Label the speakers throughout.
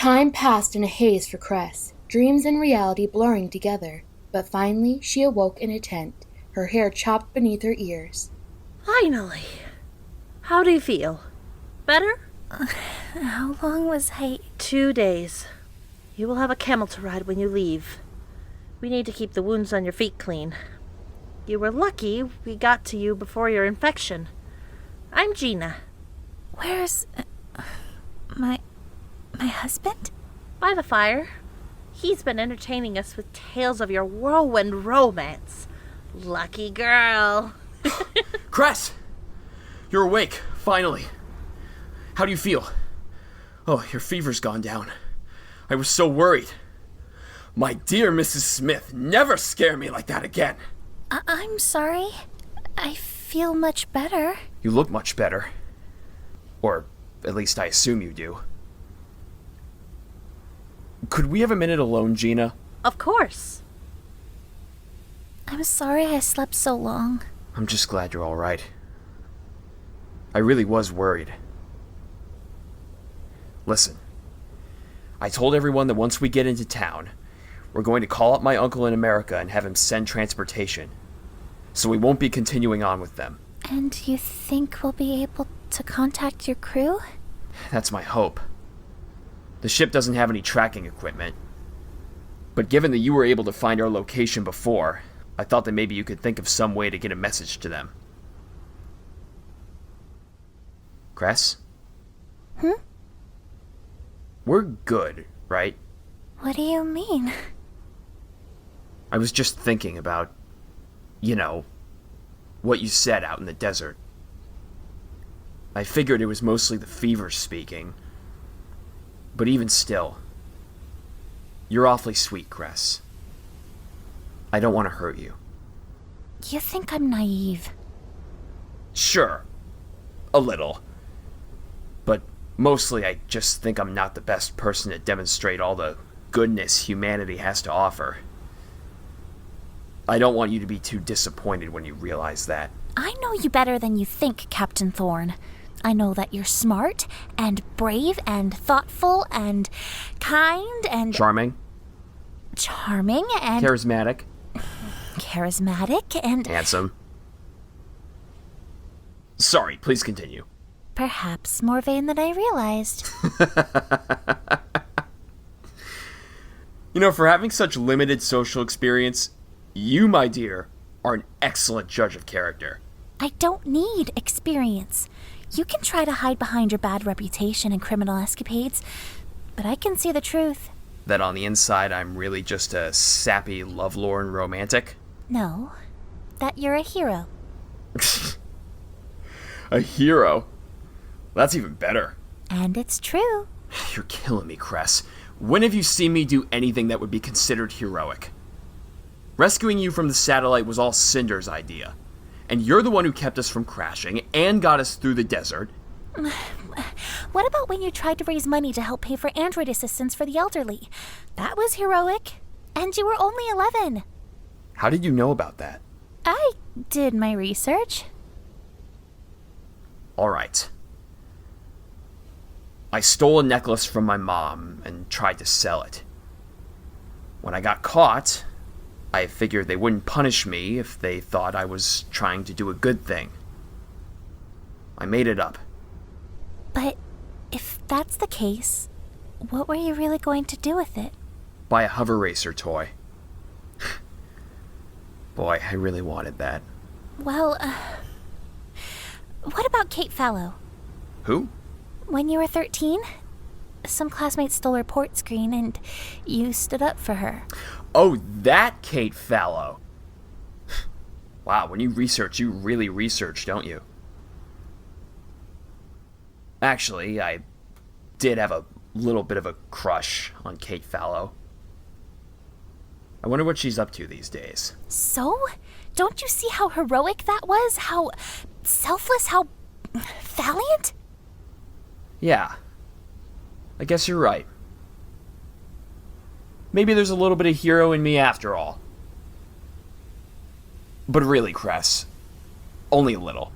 Speaker 1: Time passed in a haze for Cress, dreams and reality blurring together, but finally she awoke in a tent, her hair chopped beneath her ears.
Speaker 2: Finally. How do you feel? Better?
Speaker 3: How long was I...
Speaker 2: 2 days. You will have a camel to ride when you leave. We need to keep the wounds on your feet clean. You were lucky we got to you before your infection. I'm Gina.
Speaker 3: Where's... my husband?
Speaker 2: By the fire. He's been entertaining us with tales of your whirlwind romance. Lucky girl.
Speaker 4: Cress! You're awake, finally. How do you feel? Oh, your fever's gone down. I was so worried. My dear Mrs. Smith, never scare me like that again.
Speaker 3: I'm sorry. I feel much better.
Speaker 4: You look much better. Or at least I assume you do. Could we have a minute alone, Gina?
Speaker 2: Of course.
Speaker 3: I'm sorry I slept so long.
Speaker 4: I'm just glad you're all right. I really was worried. Listen, I told everyone that once we get into town, we're going to call up my uncle in America and have him send transportation. So we won't be continuing on with them.
Speaker 3: And you think we'll be able to contact your crew?
Speaker 4: That's my hope. The ship doesn't have any tracking equipment. But given that you were able to find our location before, I thought that maybe you could think of some way to get a message to them. Cress? We're good, right?
Speaker 3: What do you mean?
Speaker 4: I was just thinking about, what you said out in the desert. I figured it was mostly the fever speaking. But even still, you're awfully sweet, Cress. I don't want to hurt you.
Speaker 3: You think I'm naive?
Speaker 4: Sure. A little. But mostly I just think I'm not the best person to demonstrate all the goodness humanity has to offer. I don't want you to be too disappointed when you realize that.
Speaker 3: I know you better than you think, Captain Thorne. I know that you're smart and brave and thoughtful and kind and...
Speaker 4: Charming
Speaker 3: and...
Speaker 4: Charismatic
Speaker 3: and...
Speaker 4: Handsome. Sorry, please continue.
Speaker 3: Perhaps more vain than I realized.
Speaker 4: For having such limited social experience, you, my dear, are an excellent judge of character.
Speaker 3: I don't need experience. You can try to hide behind your bad reputation and criminal escapades, but I can see the truth.
Speaker 4: That on the inside I'm really just a sappy, lovelorn romantic?
Speaker 3: No, that you're a hero.
Speaker 4: A hero? That's even better.
Speaker 3: And it's true.
Speaker 4: You're killing me, Cress. When have you seen me do anything that would be considered heroic? Rescuing you from the satellite was all Cinder's idea. And you're the one who kept us from crashing and got us through the desert.
Speaker 3: What about when you tried to raise money to help pay for android assistance for the elderly? That was heroic. And you were only 11.
Speaker 4: How did you know about that?
Speaker 3: I did my research.
Speaker 4: All right. I stole a necklace from my mom and tried to sell it. When I got caught, I figured they wouldn't punish me if they thought I was trying to do a good thing. I made it up.
Speaker 3: But if that's the case, what were you really going to do with it?
Speaker 4: Buy a hover racer toy. Boy, I really wanted that.
Speaker 3: Well, what about Kate Fallow?
Speaker 4: Who?
Speaker 3: When you were 13, some classmates stole her port screen and you stood up for her.
Speaker 4: Oh, that Kate Fallow. Wow, when you research, you really research, don't you? Actually, I did have a little bit of a crush on Kate Fallow. I wonder what she's up to these days.
Speaker 3: So? Don't you see how heroic that was? How selfless? How valiant?
Speaker 4: Yeah. I guess you're right. Maybe there's a little bit of hero in me after all. But really, Cress, only a little.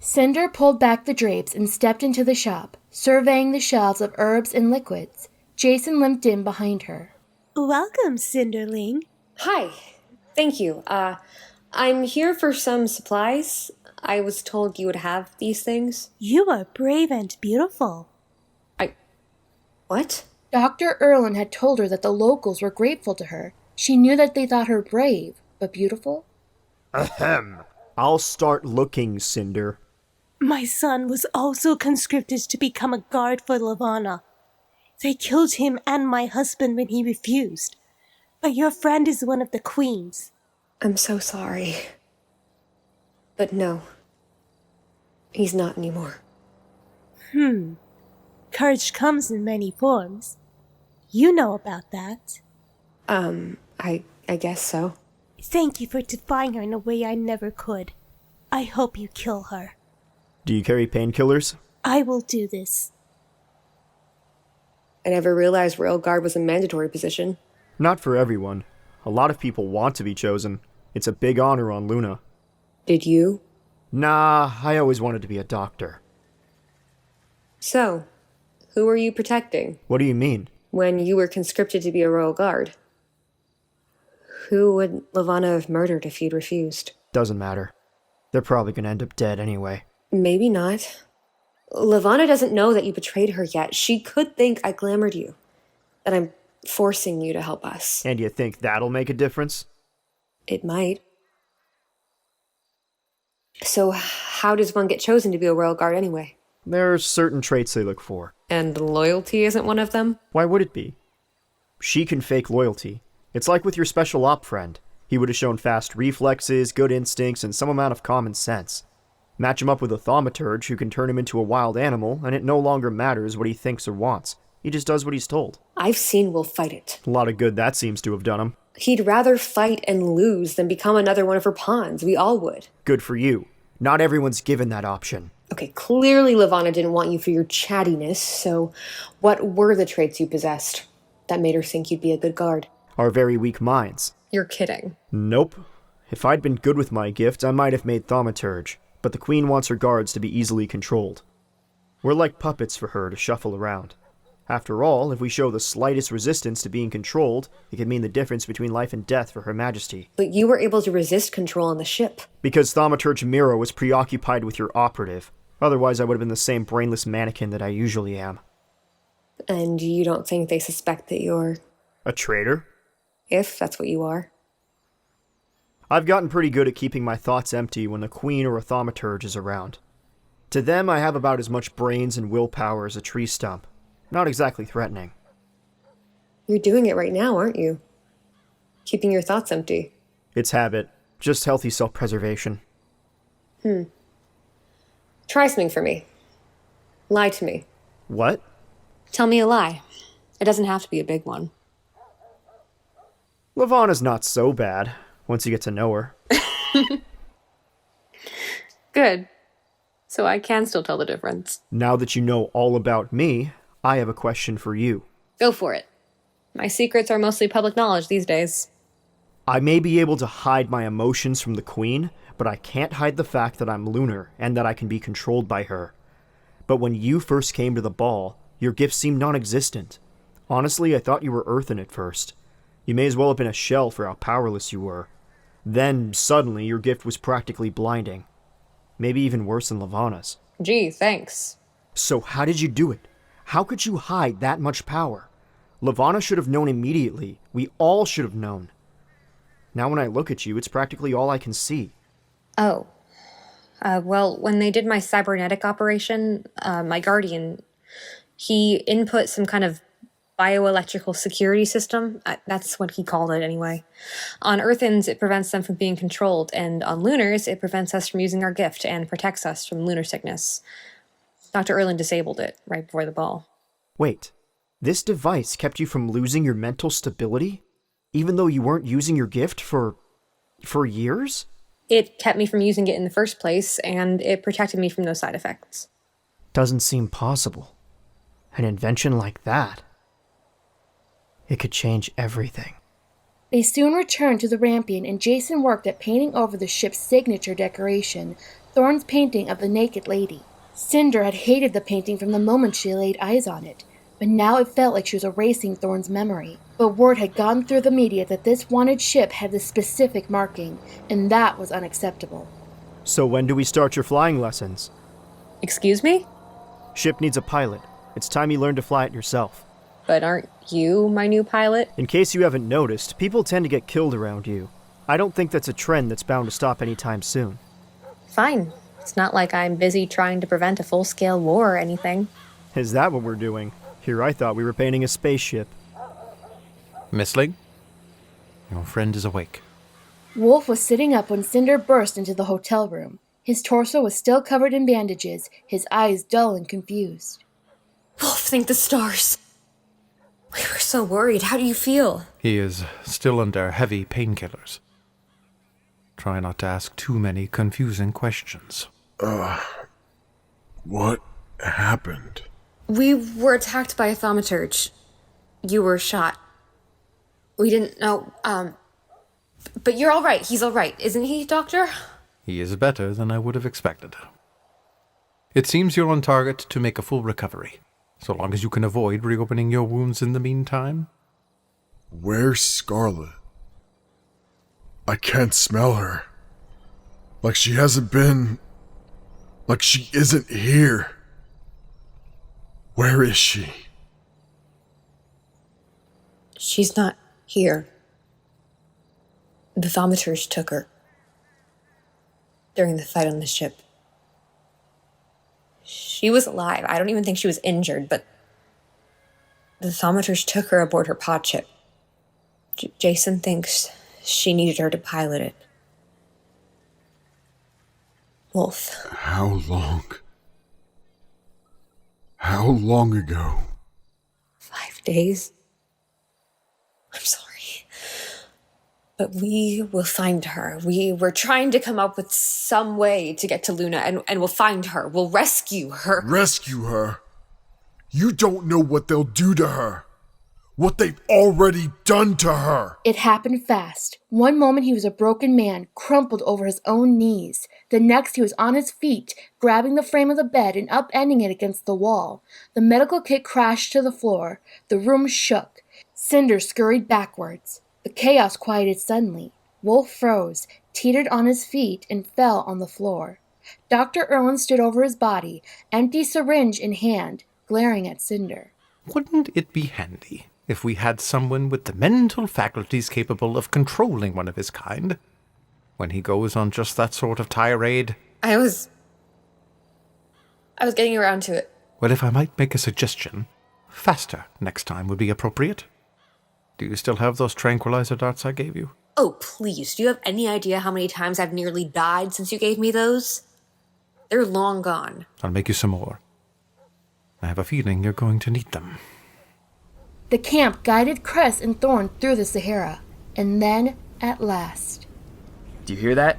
Speaker 1: Cinder pulled back the drapes and stepped into the shop, surveying the shelves of herbs and liquids. Jason limped in behind her.
Speaker 5: Welcome, Cinderling.
Speaker 6: Hi. Thank you. I'm here for some supplies. I was told you would have these things.
Speaker 5: You are brave and beautiful.
Speaker 6: What?
Speaker 1: Dr. Erlin had told her that the locals were grateful to her. She knew that they thought her brave, but beautiful.
Speaker 7: Ahem. I'll start looking, Cinder.
Speaker 5: My son was also conscripted to become a guard for Levana. They killed him and my husband when he refused. But your friend is one of the queens.
Speaker 6: I'm so sorry. But no. He's not anymore.
Speaker 5: Courage comes in many forms. You know about that.
Speaker 6: I guess so.
Speaker 5: Thank you for defying her in a way I never could. I hope you kill her.
Speaker 7: Do you carry painkillers?
Speaker 5: I will do this.
Speaker 6: I never realized Royal Guard was a mandatory position.
Speaker 7: Not for everyone. A lot of people want to be chosen. It's a big honor on Luna.
Speaker 6: Did you?
Speaker 7: Nah, I always wanted to be a doctor.
Speaker 6: So, who were you protecting
Speaker 7: What do you mean?
Speaker 6: when you were conscripted to be a Royal Guard? Who would Levana have murdered if you'd refused?
Speaker 7: Doesn't matter. They're probably gonna end up dead anyway.
Speaker 6: Maybe not. Levana doesn't know that you betrayed her yet. She could think I glamored you. That I'm forcing you to help us.
Speaker 7: And you think that'll make a difference?
Speaker 6: It might. So how does one get chosen to be a Royal Guard anyway?
Speaker 7: There are certain traits they look for.
Speaker 6: And loyalty isn't one of them?
Speaker 7: Why would it be? She can fake loyalty. It's like with your special op friend. He would have shown fast reflexes, good instincts, and some amount of common sense. Match him up with a thaumaturge who can turn him into a wild animal, and it no longer matters what he thinks or wants. He just does what he's told.
Speaker 6: I've seen Wolf fight it.
Speaker 7: A lot of good that seems to have done him.
Speaker 6: He'd rather fight and lose than become another one of her pawns. We all would.
Speaker 7: Good for you. Not everyone's given that option.
Speaker 6: Okay, clearly Levana didn't want you for your chattiness, so what were the traits you possessed that made her think you'd be a good guard?
Speaker 7: Our very weak minds.
Speaker 6: You're kidding.
Speaker 7: Nope. If I'd been good with my gift, I might have made thaumaturge, but the Queen wants her guards to be easily controlled. We're like puppets for her to shuffle around. After all, if we show the slightest resistance to being controlled, it could mean the difference between life and death for Her Majesty.
Speaker 6: But you were able to resist control on the ship.
Speaker 7: Because Thaumaturge Miro was preoccupied with your operative. Otherwise, I would have been the same brainless mannequin that I usually am.
Speaker 6: And you don't think they suspect that you're...
Speaker 7: A traitor?
Speaker 6: If that's what you are.
Speaker 7: I've gotten pretty good at keeping my thoughts empty when the Queen or a Thaumaturge is around. To them, I have about as much brains and willpower as a tree stump. Not exactly threatening.
Speaker 6: You're doing it right now, aren't you? Keeping your thoughts empty.
Speaker 7: It's habit. Just healthy self-preservation.
Speaker 6: Try something for me. Lie to me.
Speaker 7: What?
Speaker 6: Tell me a lie. It doesn't have to be a big one.
Speaker 7: Levana's not so bad, once you get to know her.
Speaker 6: Good. So I can still tell the difference.
Speaker 7: Now that you know all about me, I have a question for you.
Speaker 6: Go for it. My secrets are mostly public knowledge these days.
Speaker 7: I may be able to hide my emotions from the Queen, but I can't hide the fact that I'm lunar and that I can be controlled by her. But when you first came to the ball, your gifts seemed non-existent. Honestly, I thought you were earthen at first. You may as well have been a shell for how powerless you were. Then, suddenly, your gift was practically blinding. Maybe even worse than Levana's.
Speaker 6: Gee, thanks.
Speaker 7: So how did you do it? How could you hide that much power? Levana should have known immediately. We all should have known. Now when I look at you, it's practically all I can see.
Speaker 6: Oh. Well, when they did my cybernetic operation, my guardian, he input some kind of bioelectrical security system. That's what he called it anyway. On Earthens, it prevents them from being controlled, and on Lunars, it prevents us from using our gift and protects us from lunar sickness. Dr. Erlin disabled it right before the ball.
Speaker 7: Wait, this device kept you from losing your mental stability? Even though you weren't using your gift for years?
Speaker 6: It kept me from using it in the first place, and it protected me from those side effects.
Speaker 7: Doesn't seem possible. An invention like that. It could change everything.
Speaker 1: They soon returned to the rampion, and Jason worked at painting over the ship's signature decoration, Thorne's painting of the naked lady. Cinder had hated the painting from the moment she laid eyes on it, but now it felt like she was erasing Thorne's memory. But word had gone through the media that this wanted ship had this specific marking, and that was unacceptable.
Speaker 7: So when do we start your flying lessons?
Speaker 6: Excuse me?
Speaker 7: Ship needs a pilot. It's time you learn to fly it yourself.
Speaker 6: But aren't you my new pilot?
Speaker 7: In case you haven't noticed, people tend to get killed around you. I don't think that's a trend that's bound to stop anytime soon.
Speaker 6: Fine. It's not like I'm busy trying to prevent a full-scale war or anything.
Speaker 7: Is that what we're doing? Here I thought we were painting a spaceship.
Speaker 8: Missling, your friend is awake.
Speaker 1: Wolf was sitting up when Cinder burst into the hotel room. His torso was still covered in bandages, his eyes dull and confused.
Speaker 6: Wolf, thank the stars. We were so worried. How do you feel?
Speaker 8: He is still under heavy painkillers. Try not to ask too many confusing questions.
Speaker 9: What happened?
Speaker 6: We were attacked by a thaumaturge. You were shot. We didn't know, but you're all right. He's all right, isn't he, Doctor?
Speaker 8: He is better than I would have expected. It seems you're on target to make a full recovery, so long as you can avoid reopening your wounds in the meantime.
Speaker 9: Where's Scarlet? I can't smell her. Like she hasn't been... Like she isn't here. Where is she?
Speaker 6: She's not here. The thaumaturge took her. During the fight on the ship. She was alive. I don't even think she was injured, but the thaumaturge took her aboard her pod ship. Jason thinks she needed her to pilot it. Wolf.
Speaker 9: How long? How long ago?
Speaker 6: 5 days. I'm sorry. But we will find her. We were trying to come up with some way to get to Luna, and we'll find her. We'll rescue her.
Speaker 9: Rescue her? You don't know what they'll do to her. What they've already done to her.
Speaker 1: It happened fast. One moment he was a broken man, crumpled over his own knees. The next he was on his feet, grabbing the frame of the bed and upending it against the wall. The medical kit crashed to the floor. The room shook. Cinder scurried backwards. The chaos quieted suddenly. Wolf froze, teetered on his feet, and fell on the floor. Dr. Irwin stood over his body, empty syringe in hand, glaring at Cinder.
Speaker 8: Wouldn't it be handy if we had someone with the mental faculties capable of controlling one of his kind when he goes on just that sort of tirade?
Speaker 6: I was getting around to it.
Speaker 8: Well, if I might make a suggestion, faster next time would be appropriate. Do you still have those tranquilizer darts I gave you?
Speaker 6: Oh, please. Do you have any idea how many times I've nearly died since you gave me those? They're long gone.
Speaker 8: I'll make you some more. I have a feeling you're going to need them.
Speaker 1: The camp guided Crest and Thorne through the Sahara, and then, at last...
Speaker 4: Do you hear that?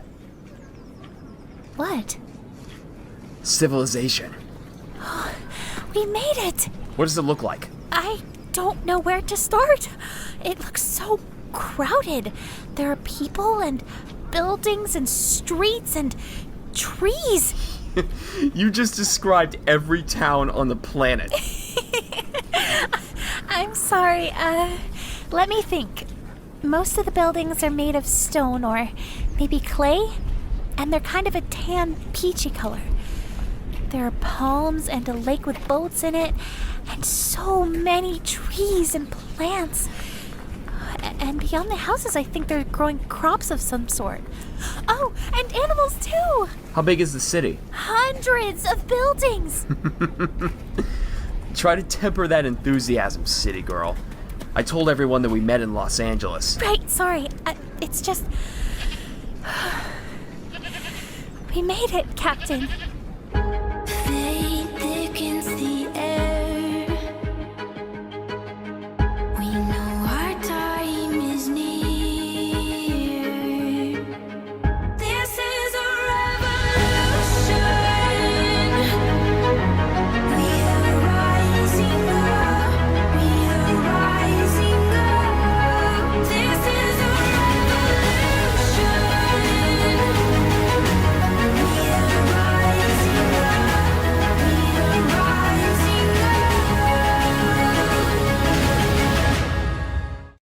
Speaker 3: What?
Speaker 4: Civilization.
Speaker 3: We made it!
Speaker 4: What does it look like?
Speaker 3: I don't know where to start. It looks so crowded. There are people and buildings and streets and trees.
Speaker 4: You just described every town on the planet.
Speaker 3: I'm sorry. Let me think. Most of the buildings are made of stone or maybe clay, and they're kind of a tan, peachy color. There are palms and a lake with boats in it, and so many trees and plants. And beyond the houses, I think they're growing crops of some sort. Oh, and animals too!
Speaker 4: How big is the city?
Speaker 3: Hundreds of buildings!
Speaker 4: Try to temper that enthusiasm, city girl. I told everyone that we met in Los Angeles.
Speaker 3: Right, sorry. It's just... We made it, Captain.